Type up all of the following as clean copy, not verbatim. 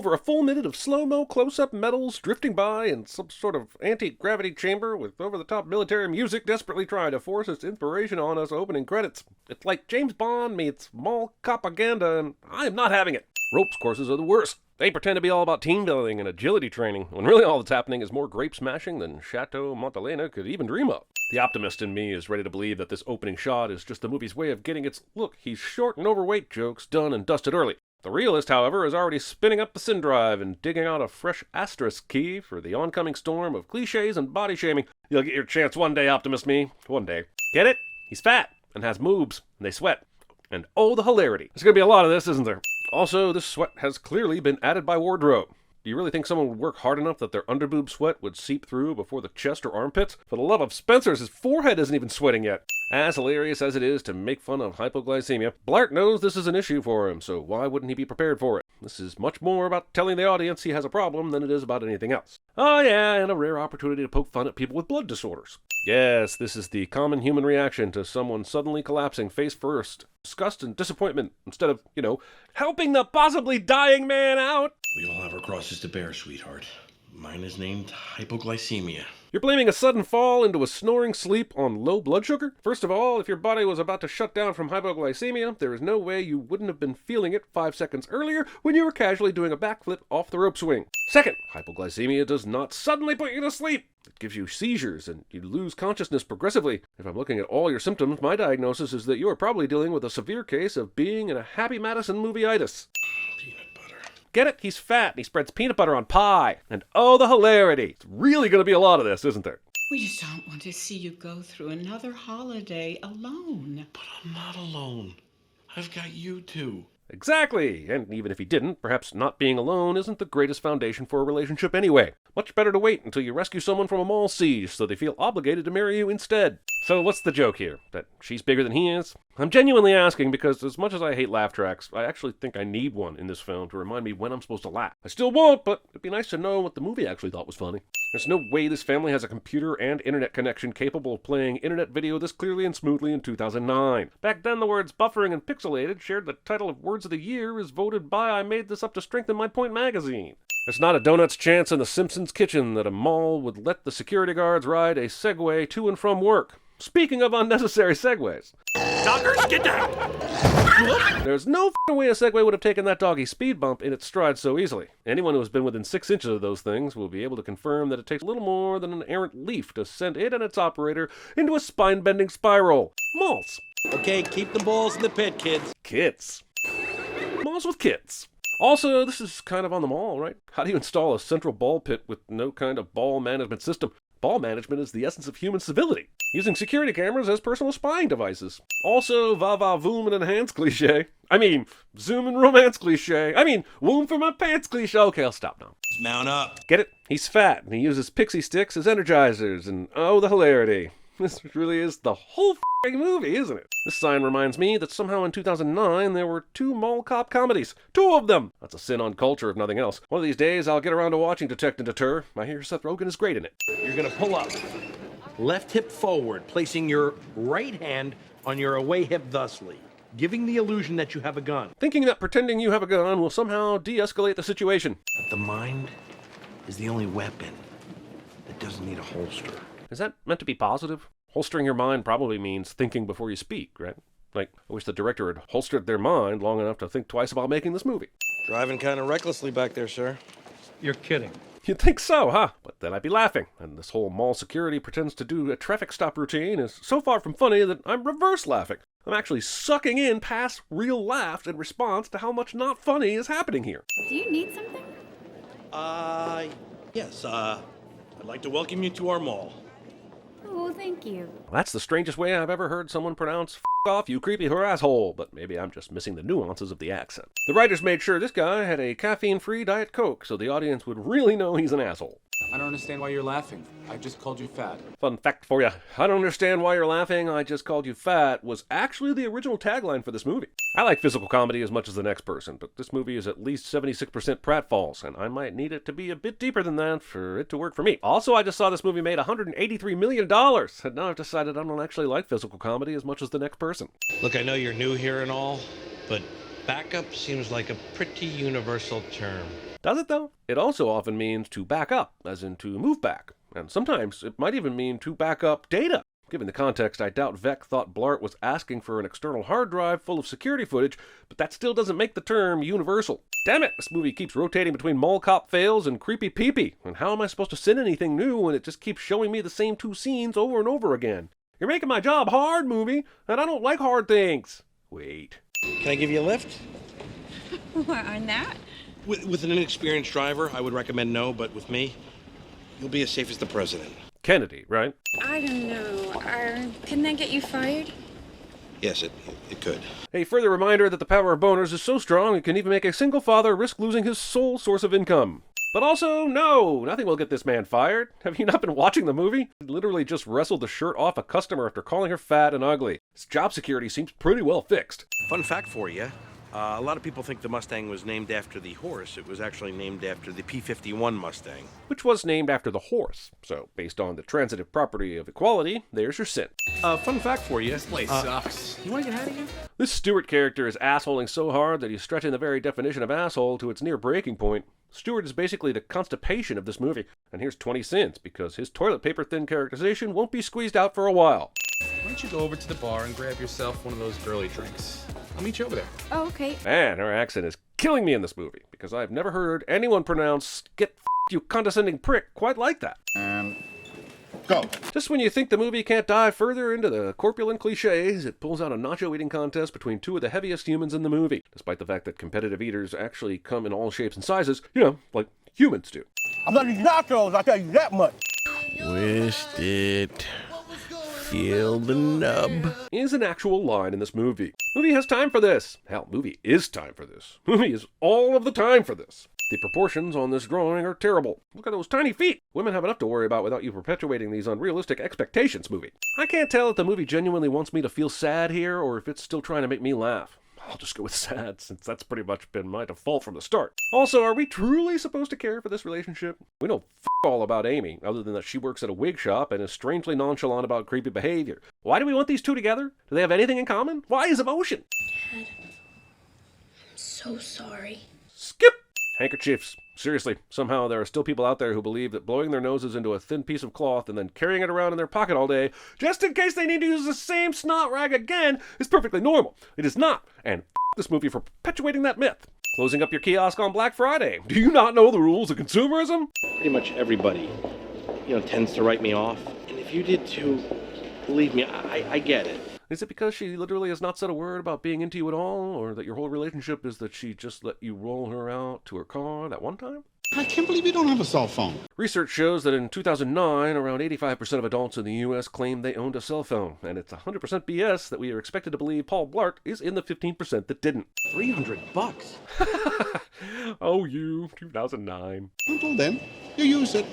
over a full minute of slow-mo close-up metals drifting by in some sort of anti-gravity chamber with over-the-top military music desperately trying to force its inspiration on us opening credits. It's like James Bond meets mall propaganda, and I am not having it. Ropes courses are the worst. They pretend to be all about team building and agility training, when really all that's happening is more grape smashing than Chateau Montelena could even dream of. The optimist in me is ready to believe that this opening shot is just the movie's way of getting its "look, he's short and overweight" jokes done and dusted early. The realist, however, is already spinning up the sin drive and digging out a fresh asterisk key for the oncoming storm of cliches and body shaming. You'll get your chance one day, optimist me. One day. Get it? He's fat and has moobs, and they sweat. And oh, the hilarity. There's going to be a lot of this, isn't there? Also, this sweat has clearly been added by wardrobe. Do you really think someone would work hard enough that their underboob sweat would seep through before the chest or armpits? For the love of Spencer's, his forehead isn't even sweating yet. As hilarious as it is to make fun of hypoglycemia, Blart knows this is an issue for him, so why wouldn't he be prepared for it? This is much more about telling the audience he has a problem than it is about anything else. Oh yeah, and a rare opportunity to poke fun at people with blood disorders. Yes, this is the common human reaction to someone suddenly collapsing face first. Disgust and disappointment, instead of, helping the possibly dying man out. We all have our crosses to bear, sweetheart. Mine is named hypoglycemia. You're blaming a sudden fall into a snoring sleep on low blood sugar? First of all, if your body was about to shut down from hypoglycemia, there is no way you wouldn't have been feeling it 5 seconds earlier when you were casually doing a backflip off the rope swing. Second, hypoglycemia does not suddenly put you to sleep. It gives you seizures and you lose consciousness progressively. If I'm looking at all your symptoms, my diagnosis is that you are probably dealing with a severe case of being in a Happy Madison movie-itis. Get it? He's fat and he spreads peanut butter on pie. And oh, the hilarity. It's really going to be a lot of this, isn't there? We just don't want to see you go through another holiday alone. But I'm not alone. I've got you two. Exactly. And even if he didn't, perhaps not being alone isn't the greatest foundation for a relationship anyway. Much better to wait until you rescue someone from a mall siege so they feel obligated to marry you instead. So what's the joke here? That she's bigger than he is? I'm genuinely asking because as much as I hate laugh tracks, I actually think I need one in this film to remind me when I'm supposed to laugh. I still won't, but it'd be nice to know what the movie actually thought was funny. There's no way this family has a computer and internet connection capable of playing internet video this clearly and smoothly in 2009. Back then, the words buffering and pixelated shared the title of Words of the Year as voted by I Made This Up to Strengthen My Point magazine. There's not a donut's chance in the Simpsons kitchen that a mall would let the security guards ride a Segway to and from work. Speaking of unnecessary Segways. Doggers, get down! There's no f***ing way a Segway would have taken that doggy speed bump in its stride so easily. Anyone who has been within 6 inches of those things will be able to confirm that it takes a little more than an errant leaf to send it and its operator into a spine-bending spiral. Malls. Okay, keep the balls in the pit, kids. Kits. Malls with kits. Also, this is kind of on the mall, right? How do you install a central ball pit with no kind of ball management system? Ball management is the essence of human civility, using security cameras as personal spying devices. Also, va-va-voom and enhance cliche. I mean, zoom and romance cliche. I mean, womb for my pants cliche. Okay, I'll stop now. Mount up. Get it? He's fat, and he uses pixie sticks as energizers, and oh, the hilarity. This really is the whole f***ing movie, isn't it? This sign reminds me that somehow in 2009 there were 2 mall cop comedies. 2 of them! That's a sin on culture, if nothing else. One of these days I'll get around to watching Detect and Deter. I hear Seth Rogen is great in it. You're gonna pull up. Left hip forward, placing your right hand on your away hip thusly, giving the illusion that you have a gun. Thinking that pretending you have a gun will somehow de-escalate the situation. But the mind is the only weapon that doesn't need a holster. Is that meant to be positive? Holstering your mind probably means thinking before you speak, right? Like, I wish the director had holstered their mind long enough to think twice about making this movie. Driving kind of recklessly back there, sir. You're kidding. You'd think so, huh? But then I'd be laughing. And this whole mall security pretends to do a traffic stop routine is so far from funny that I'm reverse laughing. I'm actually sucking in past real laughs in response to how much not funny is happening here. Do you need something? Yes, I'd like to welcome you to our mall. Oh, thank you. That's the strangest way I've ever heard someone pronounce "F off, you creepy asshole," but maybe I'm just missing the nuances of the accent. The writers made sure this guy had a caffeine-free Diet Coke so the audience would really know he's an asshole. I don't understand why you're laughing. I just called you fat. Fun fact for you, I don't understand why you're laughing, I just called you fat, was actually the original tagline for this movie. I like physical comedy as much as the next person, but this movie is at least 76% pratfalls, and I might need it to be a bit deeper than that for it to work for me. Also, I just saw this movie made $183 million, and now I've decided I don't actually like physical comedy as much as the next person. Look, I know you're new here and all, but Backup seems like a pretty universal term. Does it though? It also often means to back up, as in to move back. And sometimes it might even mean to back up data. Given the context, I doubt Vec thought Blart was asking for an external hard drive full of security footage, but that still doesn't make the term universal. Damn it, this movie keeps rotating between mall cop fails and creepy peepee. And how am I supposed to sin anything new when it just keeps showing me the same two scenes over and over again? You're making my job hard, movie, and I don't like hard things. Wait. Can I give you a lift? What, on that? With an inexperienced driver, I would recommend no, but with me, you'll be as safe as the president. Kennedy, right? I don't know. Can that get you fired? Yes, it could. A further reminder that the power of boners is so strong it can even make a single father risk losing his sole source of income. But also, no, nothing will get this man fired. Have you not been watching the movie? He literally just wrestled the shirt off a customer after calling her fat and ugly. His job security seems pretty well fixed. Fun fact for you. A lot of people think the Mustang was named after the horse. It was actually named after the P-51 Mustang. Which was named after the horse. So, based on the transitive property of equality, there's your sin. Fun fact for you. This place sucks. You want to get out of here? This Stewart character is assholing so hard that he's stretching the very definition of asshole to its near breaking point. Stewart is basically the constipation of this movie. And here's 20 cents, because his toilet paper thin characterization won't be squeezed out for a while. Why don't you go over to the bar and grab yourself one of those girly drinks? I'll meet you over there. Oh, okay. Man, her accent is killing me in this movie, because I've never heard anyone pronounce "get f***ed, you condescending prick" quite like that. Go. Just when you think the movie can't dive further into the corpulent cliches, it pulls out a nacho eating contest between two of the heaviest humans in the movie, despite the fact that competitive eaters actually come in all shapes and sizes, like humans do. I'm not eating nachos, I tell you that much. Twist it. Feel the nub. Is an actual line in this movie. Movie has time for this. Hell, movie is time for this. Movie is all of the time for this. The proportions on this drawing are terrible. Look at those tiny feet. Women have enough to worry about without you perpetuating these unrealistic expectations, movie. I can't tell if the movie genuinely wants me to feel sad here or if it's still trying to make me laugh. I'll just go with sad, since that's pretty much been my default from the start. Also, are we truly supposed to care for this relationship? We know all about Amy, other than that she works at a wig shop and is strangely nonchalant about creepy behavior. Why do we want these two together? Do they have anything in common? Why is emotion? Dad, I'm so sorry. Skip! Handkerchiefs. Seriously, somehow there are still people out there who believe that blowing their noses into a thin piece of cloth and then carrying it around in their pocket all day, just in case they need to use the same snot rag again, is perfectly normal. It is not. And this movie for perpetuating that myth. Closing up your kiosk on Black Friday. Do you not know the rules of consumerism? Pretty much everybody, tends to write me off. And if you did too, believe me, I get it. Is it because she literally has not said a word about being into you at all, or that your whole relationship is that she just let you roll her out to her car that one time? I can't believe you don't have a cell phone. Research shows that in 2009, around 85% of adults in the U.S. claimed they owned a cell phone, and it's 100% BS that we are expected to believe Paul Blart is in the 15% that didn't. $300. Oh, you, 2009. Until then, you use it.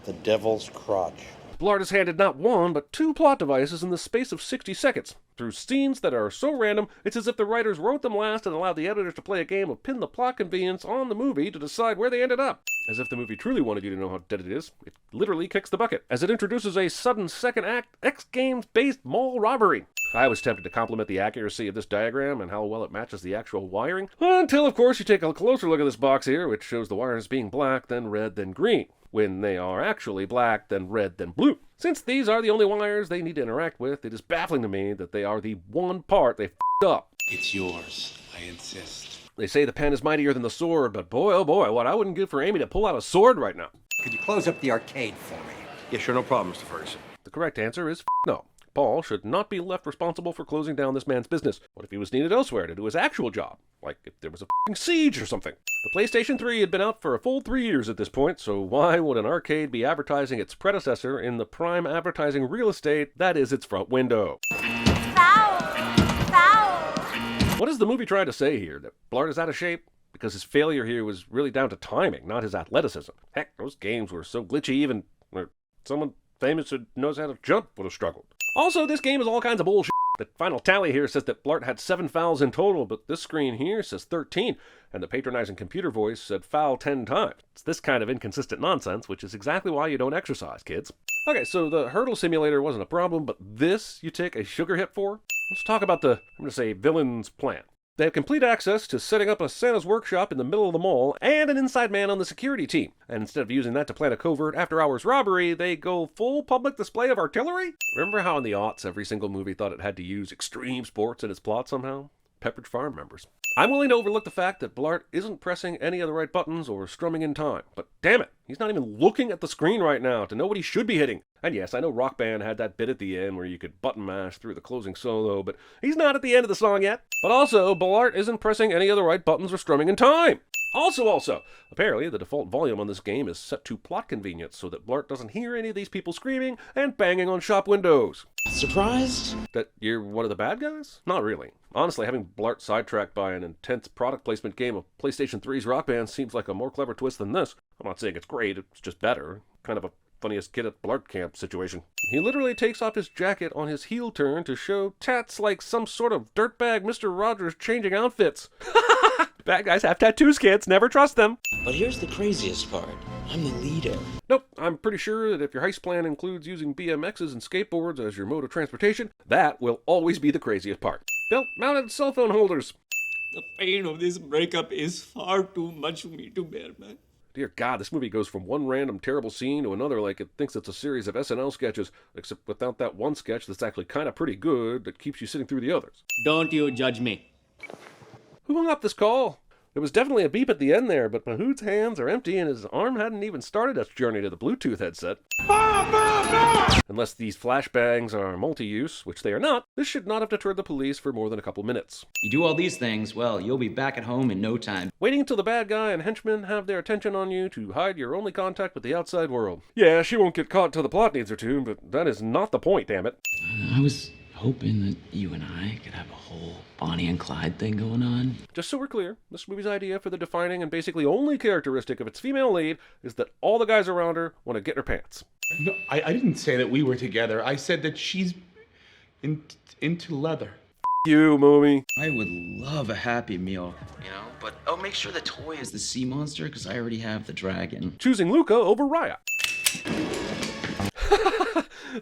The devil's crotch. Blart has handed not one, but two plot devices in the space of 60 seconds. Through scenes that are so random, it's as if the writers wrote them last and allowed the editors to play a game of pin the plot convenience on the movie to decide where they ended up. As if the movie truly wanted you to know how dead it is, it literally kicks the bucket, as it introduces a sudden second act X Games-based mall robbery. I was tempted to compliment the accuracy of this diagram and how well it matches the actual wiring, until of course you take a closer look at this box here, which shows the wires being black, then red, then green, when they are actually black, then red, then blue. Since these are the only wires they need to interact with, it is baffling to me that they are the one part they f***ed up. It's yours. I insist. They say the pen is mightier than the sword, but boy oh boy, what I wouldn't give for Amy to pull out a sword right now. Could you close up the arcade for me? Yeah, sure, no problem, Mr. Ferguson. The correct answer is no. Paul should not be left responsible for closing down this man's business. What if he was needed elsewhere to do his actual job? Like if there was a f***ing siege or something. The PlayStation 3 had been out for a full 3 years at this point, so why would an arcade be advertising its predecessor in the prime advertising real estate that is its front window? Foul! Foul! What is the movie trying to say here? That Blart is out of shape? Because his failure here was really down to timing, not his athleticism. Heck, those games were so glitchy even someone famous who knows how to jump would have struggled. Also, this game is all kinds of bullshit. The final tally here says that Blart had 7 fouls in total, but this screen here says 13, and the patronizing computer voice said foul 10 times. It's this kind of inconsistent nonsense, which is exactly why you don't exercise, kids. Okay, so the hurdle simulator wasn't a problem, but this you take a sugar hit for? Let's talk about the, I'm going to say, villain's plan. They have complete access to setting up a Santa's workshop in the middle of the mall and an inside man on the security team. And instead of using that to plan a covert after-hours robbery, they go full public display of artillery? Remember how in the aughts every single movie thought it had to use extreme sports in its plot somehow? Pepperidge Farm members. I'm willing to overlook the fact that Blart isn't pressing any of the right buttons or strumming in time, but damn it, he's not even looking at the screen right now to know what he should be hitting. And yes, I know Rock Band had that bit at the end where you could button mash through the closing solo, but he's not at the end of the song yet. But also, Blart isn't pressing any of the right buttons or strumming in time. Also, apparently the default volume on this game is set to plot convenience so that Blart doesn't hear any of these people screaming and banging on shop windows. Surprised? That you're one of the bad guys? Not really. Honestly, having Blart sidetracked by an intense product placement game of PlayStation 3's Rock Band seems like a more clever twist than this. I'm not saying it's great, it's just better. Kind of a funniest kid at Blart camp situation. He literally takes off his jacket on his heel turn to show tats like some sort of dirtbag Mr. Rogers changing outfits. Bad guys have tattoos, kids. Never trust them. But here's the craziest part. I'm the leader. Nope, I'm pretty sure that if your heist plan includes using BMXs and skateboards as your mode of transportation, that will always be the craziest part. Belt-mounted cell phone holders. The pain of this breakup is far too much for me to bear, man. Dear God, this movie goes from one random terrible scene to another like it thinks it's a series of SNL sketches, except without that one sketch that's actually kind of pretty good that keeps you sitting through the others. Don't you judge me. Who hung up this call? There was definitely a beep at the end there, but Mahood's hands are empty and his arm hadn't even started its journey to the Bluetooth headset. Unless these flashbangs are multi-use, which they are not, this should not have deterred the police for more than a couple minutes. You do all these things, well, you'll be back at home in no time. Waiting until the bad guy and henchmen have their attention on you to hide your only contact with the outside world. Yeah, she won't get caught till the plot needs her to, but that is not the point, damn it. I was hoping that you and I could have a whole Bonnie and Clyde thing going on. Just so we're clear, this movie's idea for the defining and basically only characteristic of its female lead is that all the guys around her want to get her pants. No, I didn't say that we were together. I said that she's into leather. You, mommy. I would love a Happy Meal, you know, but make sure the toy is the sea monster, because I already have the dragon. Choosing Luca over Raya.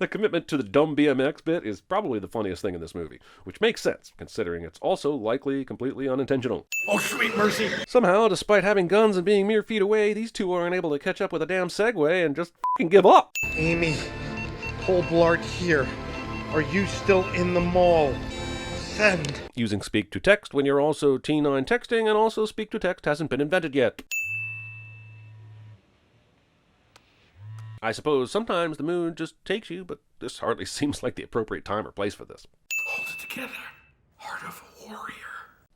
The commitment to the dumb BMX bit is probably the funniest thing in this movie, which makes sense, considering it's also likely completely unintentional. Oh, sweet mercy! Somehow, despite having guns and being mere feet away, these two aren't able to catch up with a damn Segway and just f***ing give up. Amy, pull Blart here. Are you still in the mall? Send. Using speak to text when you're also T9 texting, and also speak to text hasn't been invented yet. I suppose sometimes the mood just takes you, but this hardly seems like the appropriate time or place for this. Hold it together. Heart of a warrior.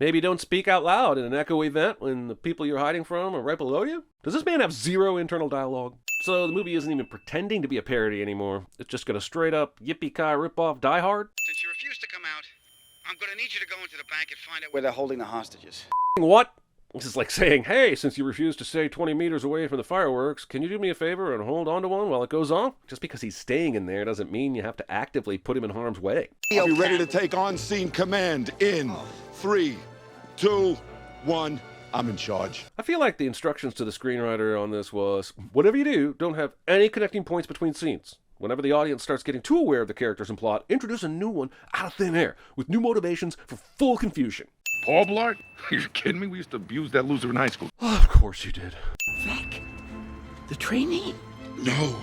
Maybe don't speak out loud in an echoey vent when the people you're hiding from are right below you? Does this man have zero internal dialogue? So the movie isn't even pretending to be a parody anymore. It's just gonna straight up yippee-ki rip-off Die Hard? Since you refuse to come out, I'm gonna need you to go into the bank and find out where they're holding the hostages. What? This is like saying, hey, since you refuse to stay 20 meters away from the fireworks, can you do me a favor and hold on to one while it goes off? Just because he's staying in there doesn't mean you have to actively put him in harm's way. Are you ready to take on-scene command in 3, 2, 1, I'm in charge. I feel like the instructions to the screenwriter on this was, whatever you do, don't have any connecting points between scenes. Whenever the audience starts getting too aware of the characters and plot, introduce a new one out of thin air, with new motivations for full confusion. Paul Blart? You're kidding me? We used to abuse that loser in high school. Of course you did. Vic? The trainee? No,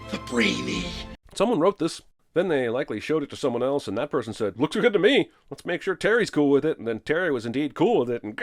the brainy. Someone wrote this. Then they likely showed it to someone else, and that person said, looks good to me. Let's make sure Terry's cool with it. And then Terry was indeed cool with it, and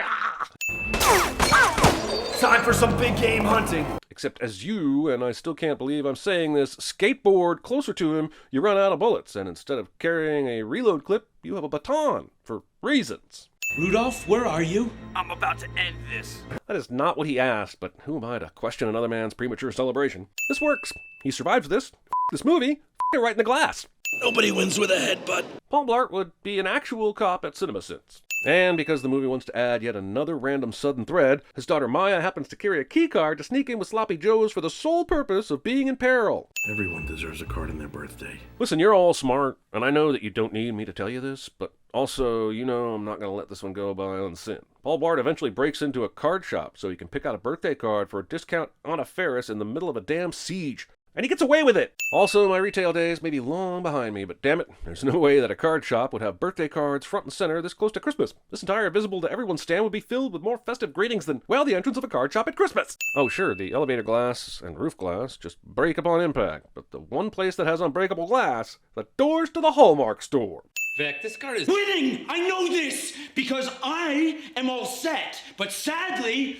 Time for some big game hunting. Except as you, and I still can't believe I'm saying this, skateboard closer to him, you run out of bullets, and instead of carrying a reload clip, you have a baton, for reasons. Rudolph, where are you? I'm about to end this. That is not what he asked, but who am I to question another man's premature celebration? This works. He survives this. This movie. It right in the glass. Nobody wins with a headbutt. Paul Blart would be an actual cop at CinemaSins. And because the movie wants to add yet another random sudden thread, his daughter Maya happens to carry a key card to sneak in with Sloppy Joe's for the sole purpose of being in peril. Everyone deserves a card on their birthday. Listen, you're all smart, and I know that you don't need me to tell you this, but also, you know I'm not going to let this one go by unseen. Paul Blart eventually breaks into a card shop so he can pick out a birthday card for a discount on a Ferris in the middle of a damn siege. And he gets away with it! Also, my retail days may be long behind me, but damn it, there's no way that a card shop would have birthday cards front and center this close to Christmas. This entire visible to everyone stand would be filled with more festive greetings than, well, the entrance of a card shop at Christmas! Oh sure, the elevator glass and roof glass just break upon impact, but the one place that has unbreakable glass, the doors to the Hallmark store. Vic, this card is Winning! I know this because I am all set, but sadly,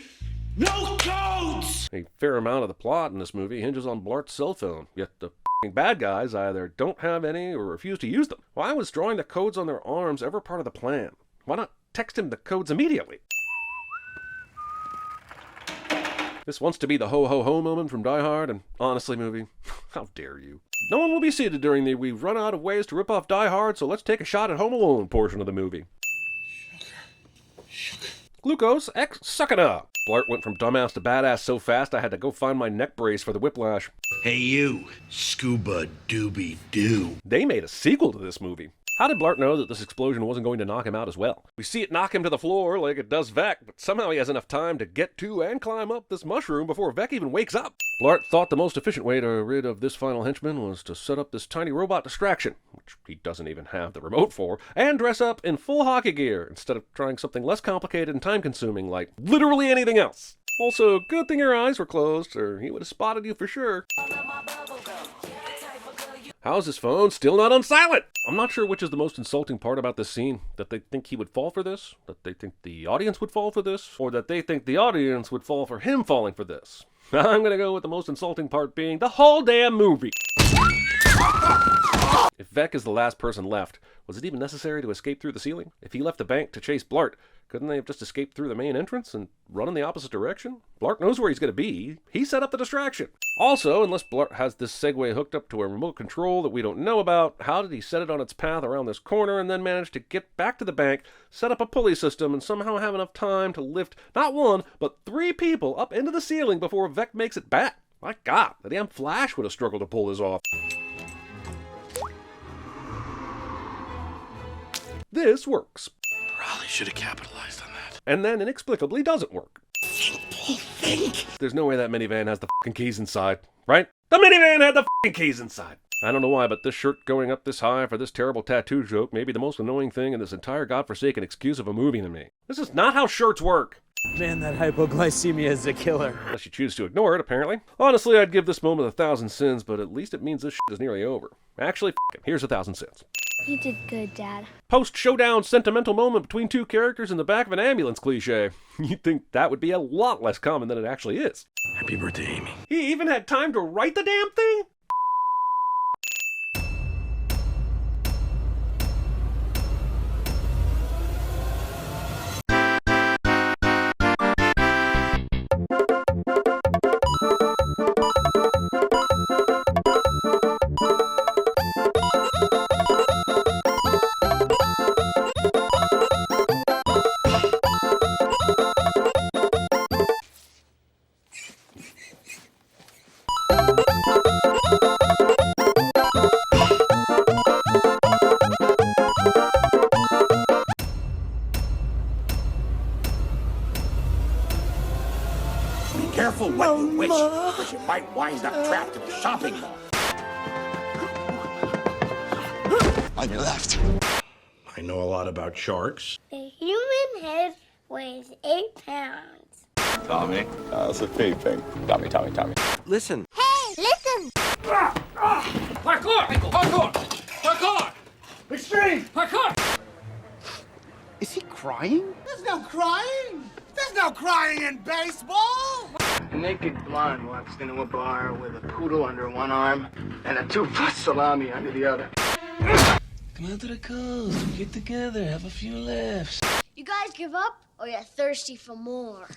no codes! A fair amount of the plot in this movie hinges on Blart's cell phone, yet the bad guys either don't have any or refuse to use them. Why was drawing the codes on their arms ever part of the plan? Why not text him the codes immediately? This wants to be the ho-ho-ho moment from Die Hard, and honestly, movie, how dare you? No one will be seated during the "we've run out of ways to rip off Die Hard, so let's take a shot at Home Alone" portion of the movie. Glucose X Suckada. Blart went from dumbass to badass so fast I had to go find my neck brace for the whiplash. Hey you, Scuba Doobie Doo. They made a sequel to this movie. How did Blart know that this explosion wasn't going to knock him out as well? We see it knock him to the floor like it does Vec, but somehow he has enough time to get to and climb up this mushroom before Vec even wakes up. Blart thought the most efficient way to rid of this final henchman was to set up this tiny robot distraction, which he doesn't even have the remote for, and dress up in full hockey gear instead of trying something less complicated and time-consuming like literally anything else. Also, good thing your eyes were closed, or he would have spotted you for sure. How's his phone still not on silent? I'm not sure which is the most insulting part about this scene. That they think he would fall for this? That they think the audience would fall for this? Or that they think the audience would fall for him falling for this? I'm gonna go with the most insulting part being the whole damn movie. If Vec is the last person left, was it even necessary to escape through the ceiling? If he left the bank to chase Blart, couldn't they have just escaped through the main entrance and run in the opposite direction? Blart knows where he's going to be. He set up the distraction. Also, unless Blart has this Segway hooked up to a remote control that we don't know about, how did he set it on its path around this corner and then manage to get back to the bank, set up a pulley system, and somehow have enough time to lift not one, but 3 people up into the ceiling before Vec makes it back? My God, the damn Flash would have struggled to pull this off. This works. Probably should have capitalized on that. And then inexplicably doesn't work. There's no way that minivan has the fucking keys inside, right? The minivan had the fucking keys inside! I don't know why, but this shirt going up this high for this terrible tattoo joke may be the most annoying thing in this entire godforsaken excuse of a movie to me. This is not how shirts work! Man, that hypoglycemia is a killer. Unless you choose to ignore it, apparently. Honestly, I'd give this moment 1,000 sins, but at least it means this shit is nearly over. Actually, f*** it. Here's 1,000 sins. You did good, Dad. Post-showdown sentimental moment between 2 characters in the back of an ambulance cliche. You'd think that would be a lot less common than it actually is. Happy birthday, Amy. He even had time to write the damn thing? Careful what you wish, because you might wind up trapped in a shopping mall. On your left. I know a lot about sharks. A human head weighs 8 pounds. Tommy. That's a pig thing. Tommy. Listen. Hey, listen! Parkour! Parkour! Parkour! Extreme! Parkour! Is he crying? There's no crying! There's no crying in baseball! A naked blonde walks into a bar with a poodle under one arm and a 2-foot salami under the other. Come out to the coast, get together, have a few laughs. You guys give up, or you're thirsty for more?